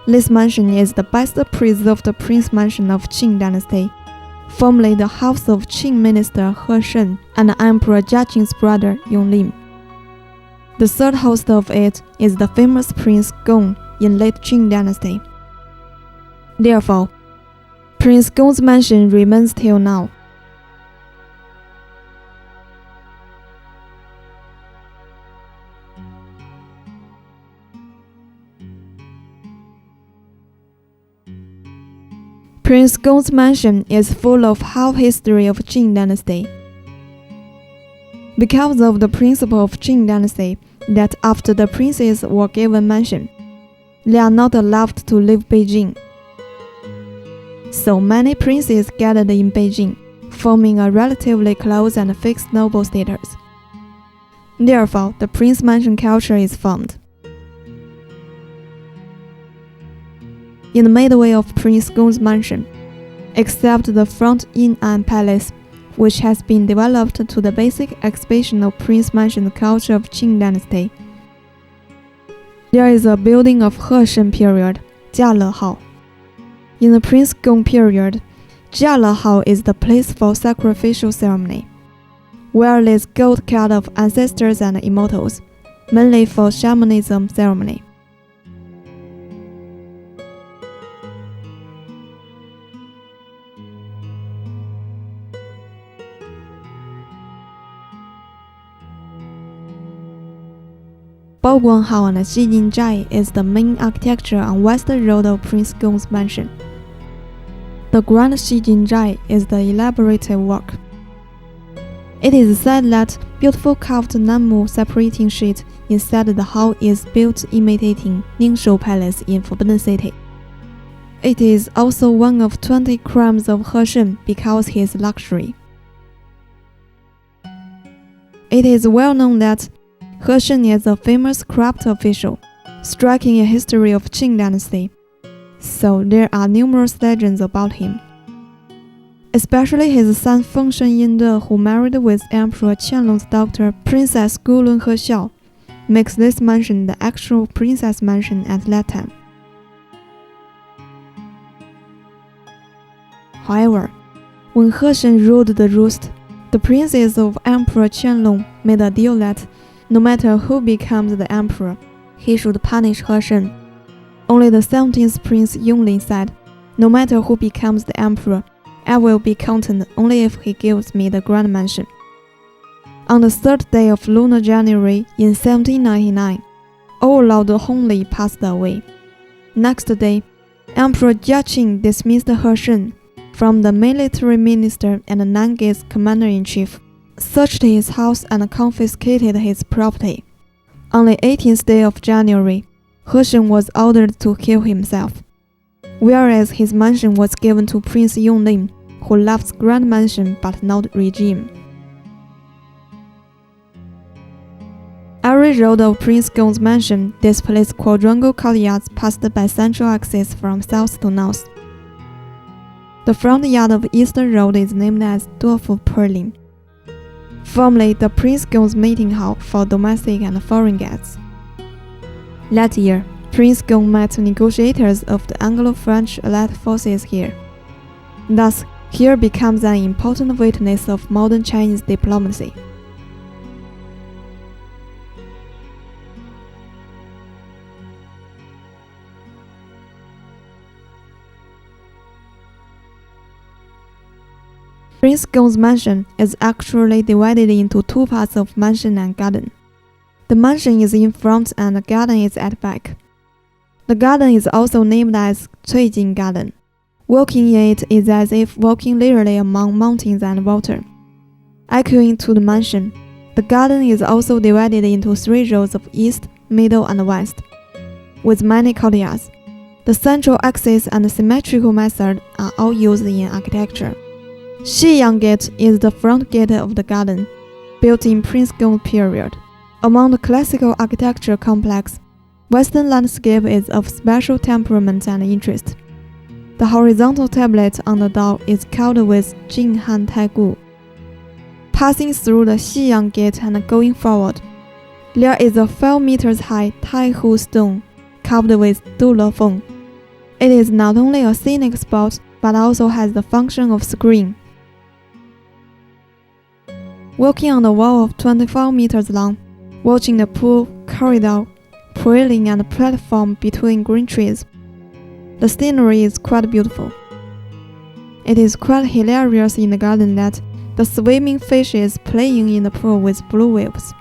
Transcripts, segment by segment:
This mansion is the best preserved prince mansion of Qing dynasty, formerly the house of Qing minister He Sheng and Emperor Jiaqing's brother Yonglin. The third host of it is the famous Prince Gong in late Qing dynasty. Therefore, Prince Gong's mansion remains till now. Prince Gong's mansion is full of half history of Qing dynasty. Because of the principle of Qing dynasty that after the princes were given mansion, they are not allowed to leave Beijing. So many princes gathered in Beijing, forming a relatively close and fixed noble status. Therefore, the prince mansion culture is formed. In the midway of Prince Gong's mansion, except the front inn and palace, which has been developed to the basic exhibition of prince mansion culture of Qing dynasty, there is a building of He Sheng period, Jiale Hall. In the Prince Gong period, Jiale Hall is the place for sacrificial ceremony, where lays gold cut of ancestors and immortals, mainly for shamanism ceremony. Baoguang Hall and Xijin Zhai is the main architecture on western road of Prince Gong's mansion. The Grand Xijin Zhai is the elaborated work. It is said that beautiful carved Nanmu separating sheet inside the hall is built imitating Ningshou Palace in Forbidden City. It is also one of 20 crimes of He Sheng because he is luxury. It is well known that He Sheng is a famous corrupt official, striking a history of Qing dynasty, so there are numerous legends about him. Especially his son Feng Shen Yinde, who married with Emperor Qianlong's daughter Princess Gulun He Xiao, makes this mansion the actual princess mansion at that time. However, when He Sheng ruled the roost, the princes of Emperor Qianlong made a deal that no matter who becomes the emperor, he should punish He Sheng. Only the 17th Prince Yonglin said, "No matter who becomes the emperor, I will be content only if he gives me the grand mansion." On the third day of lunar January in 1799, all Lord Hongli passed away. Next day, Emperor Jiaqing dismissed He Sheng from the military minister and Nanga's commander-in-chief, searched his house and confiscated his property. On the 18th day of January, He Sheng was ordered to kill himself, whereas his mansion was given to Prince Yonglin, who loves grand mansion but not regime. Every road of Prince Gong's mansion displays quadrangle courtyards passed by central axis from south to north. The front yard of Eastern Road is named as Dorfu Perlin, formerly the Prince Gong's meeting hall for domestic and foreign guests. That year, Prince Gong met negotiators of the Anglo-French Allied forces here. Thus, here becomes an important witness of modern Chinese diplomacy. Prince Gong's mansion is actually divided into two parts of mansion and garden. The mansion is in front and the garden is at back. The garden is also named as Cuijing Garden. Walking in it is as if walking literally among mountains and water. Echoing to the mansion, the garden is also divided into 3 rows of east, middle, and west, with many courtyards. The central axis and symmetrical method are all used in architecture. Xiyang Gate is the front gate of the garden, built in Prince Gong period. Among the classical architecture complex, Western landscape is of special temperament and interest. The horizontal tablet on the door is called with Jinghan Taigu. Passing through the Xiyang Gate and going forward, there is a 5 meters high Taihu stone carved with Dulefeng, It is not only a scenic spot, but also has the function of screen. Walking on the wall of 24 meters long, watching the pool, corridor, railing and platform between green trees, the scenery is quite beautiful. It is quite hilarious in the garden that the swimming fish is playing in the pool with blue waves.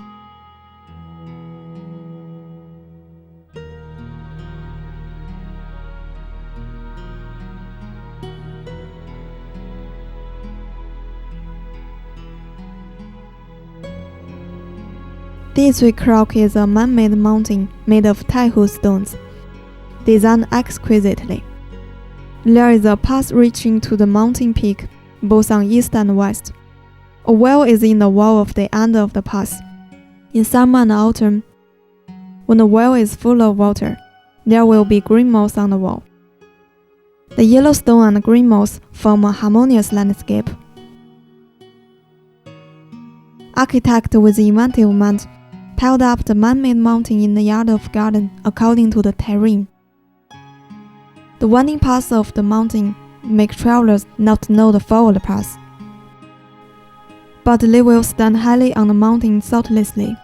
This clock is a man-made mountain made of Taihu stones, designed exquisitely. There is a path reaching to the mountain peak, both on east and west. A well is in the wall of the end of the pass. In summer and autumn, when the well is full of water, there will be green moss on the wall. The yellow stone and green moss form a harmonious landscape. Architect with inventive mind piled up the man-made mountain in the yard of garden according to the terrain. The winding paths of the mountain make travelers not know the forward path, but they will stand highly on the mountain thoughtlessly.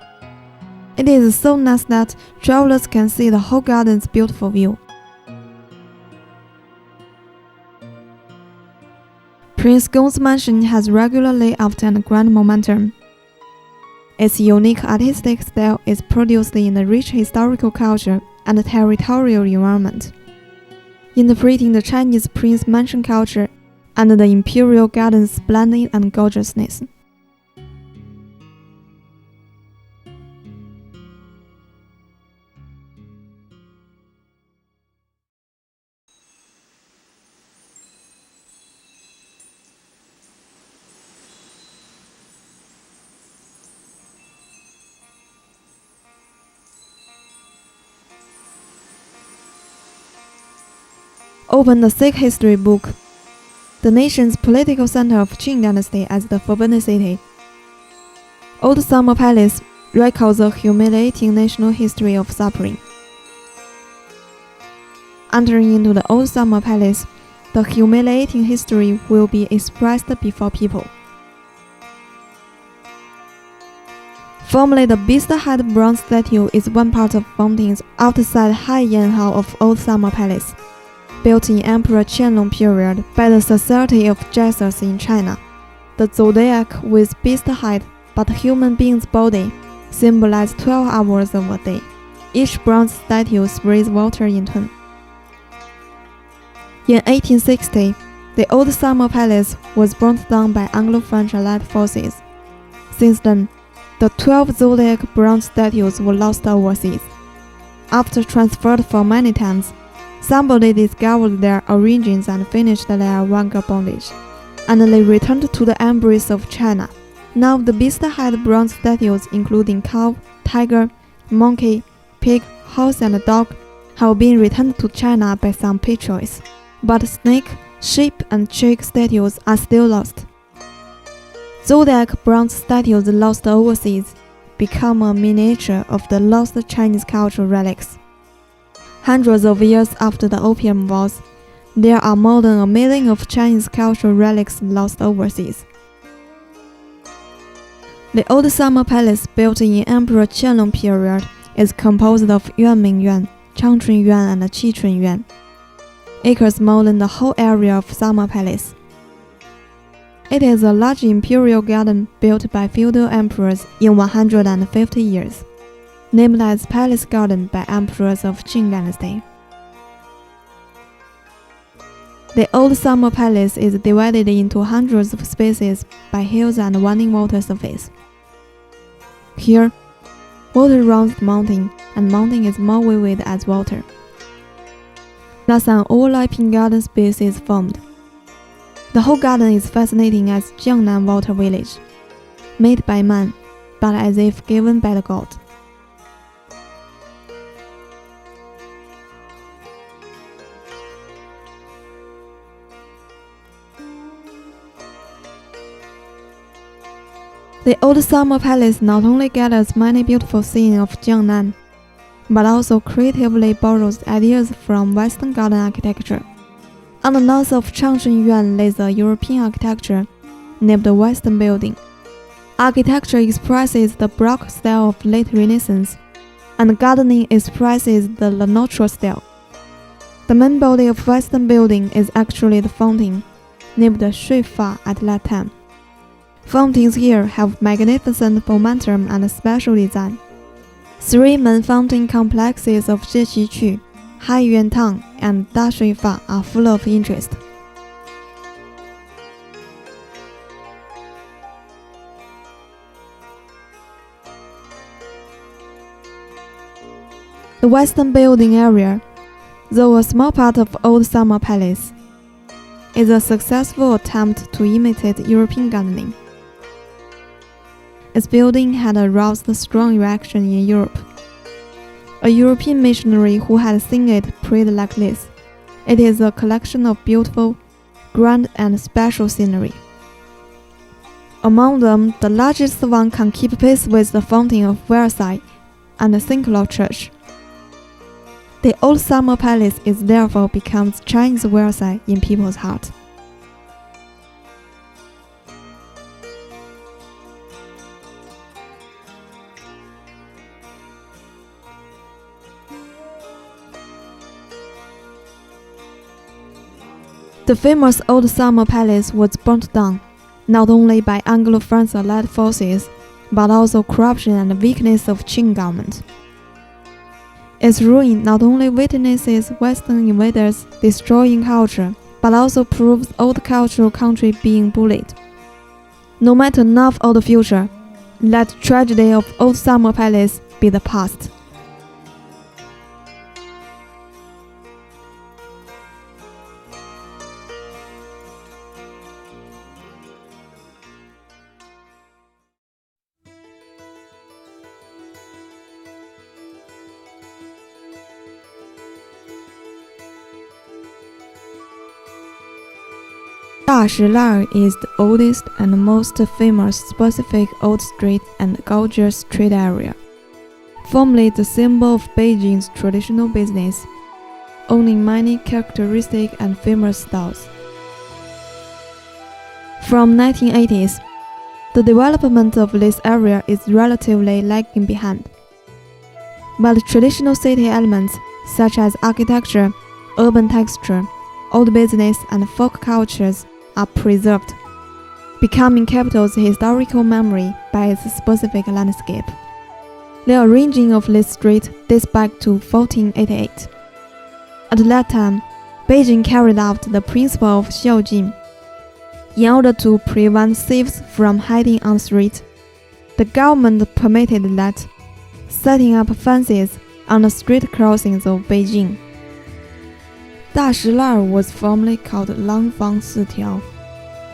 It is so nice that travelers can see the whole garden's beautiful view. Prince Gong's mansion has regular layout and grand momentum. Its unique artistic style is produced in the rich historical culture and territorial environment, interpreting the Chinese prince mansion culture and the imperial garden's splendor and gorgeousness. Open the Sikh history book, the nation's political center of Qing dynasty as the Forbidden City. Old Summer Palace records a humiliating national history of suffering. Entering into the Old Summer Palace, the humiliating history will be expressed before people. Formerly, the beast-head bronze statue is one part of fountains outside Haiyan Hall of Old Summer Palace, built in Emperor Qianlong period by the Society of Dressers in China. The zodiac with beast head but human being's body symbolizes 12 hours of a day. Each bronze statue sprays water in turn. In 1860, the Old Summer Palace was burnt down by Anglo-French Allied forces. Since then, the 12 zodiac bronze statues were lost overseas. After transferred for many times, somebody discovered their origins and finished their vagabondage, and they returned to the embrace of China. Now the beast-head bronze statues including cow, tiger, monkey, pig, horse and dog have been returned to China by some patriots, but snake, sheep and chick statues are still lost. Zodiac bronze statues lost overseas become a miniature of the lost Chinese cultural relics. Hundreds of years after the Opium Wars, there are more than 1 million of Chinese cultural relics lost overseas. The Old Summer Palace, built in Emperor Qianlong period, is composed of Yuanming Yuan, Changchun Yuan and Qichun Yuan, acres more than the whole area of Summer Palace. It is a large imperial garden built by feudal emperors in 150 years, named as Palace Garden by emperors of Qing dynasty. The Old Summer Palace is divided into hundreds of spaces by hills and winding water surface. Here, water runs the mountain, and mountain is more vivid as water. Thus an overlapping garden space is formed. The whole garden is fascinating as Jiangnan Water Village, made by man, but as if given by the god. The Old Summer Palace not only gathers many beautiful scenes of Jiangnan, but also creatively borrows ideas from Western garden architecture. On the north of Changshen Yuan lays a European architecture named the Western Building. Architecture expresses the Baroque style of late Renaissance, and gardening expresses the natural style. The main body of Western Building is actually the fountain, named Shui Fa at that time. Fountains here have magnificent momentum and special design. 3 main fountain complexes of Zheqiqu, Haiyuantang, and Da Shui Fa are full of interest. The Western Building area, though a small part of Old Summer Palace, is a successful attempt to imitate European gardening. Its building had aroused strong reaction in Europe. A European missionary who had seen it prayed like this: "It is a collection of beautiful, grand, and special scenery." Among them, the largest one can keep pace with the Fountain of Versailles and the St. Cloud Church. The Old Summer Palace is therefore becomes Chinese Versailles in people's heart. The famous Old Summer Palace was burnt down, not only by Anglo-French allied forces, but also corruption and weakness of Qing government. Its ruin not only witnesses Western invaders destroying culture, but also proves old cultural country being bullied. No matter now or the future, let tragedy of Old Summer Palace be the past. Dashilai is the oldest and most famous specific old street and gorgeous trade area, formerly the symbol of Beijing's traditional business, owning many characteristic and famous styles. From 1980s, the development of this area is relatively lagging behind, but traditional city elements such as architecture, urban texture, old business, and folk cultures are preserved, becoming capital's historical memory by its specific landscape. The arranging of this street dates back to 1488. At that time, Beijing carried out the principle of xiaojin. In order to prevent thieves from hiding on the street, the government permitted that, setting up fences on the street crossings of Beijing. Dashilai was formerly called Langfang Sitiao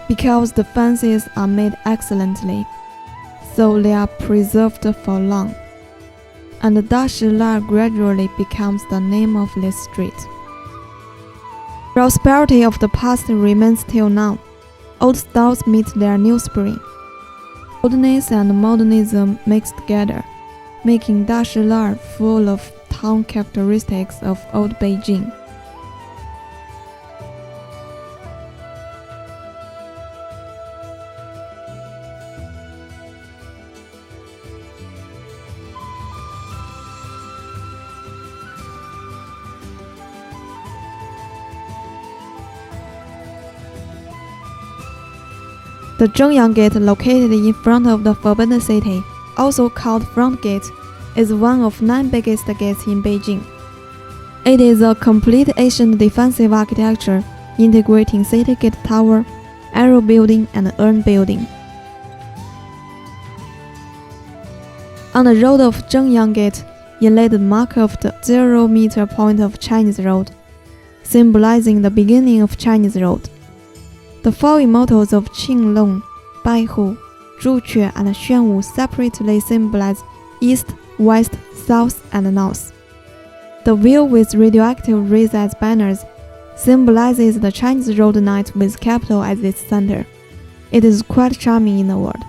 because the fences are made excellently, so they are preserved for long, and Dashilai gradually becomes the name of this street. Prosperity of the past remains till now. Old styles meet their new spring. Oldness and modernism mixed together, making Dashilai full of town characteristics of old Beijing. The Zhengyang Gate, located in front of the Forbidden City, also called Front Gate, is one of 9 biggest gates in Beijing. It is a complete ancient defensive architecture, integrating city gate tower, arrow building, and urn building. On the road of Zhengyang Gate, inlaid the mark of the 0-meter point of Chinese Road, symbolizing the beginning of Chinese Road. The 4 immortals of Qinglong, Baihu, Zhuque, and Xuanwu separately symbolize east, west, south, and north. The wheel with radioactive rays as banners symbolizes the Chinese road knight with capital as its center. It is quite charming in the world.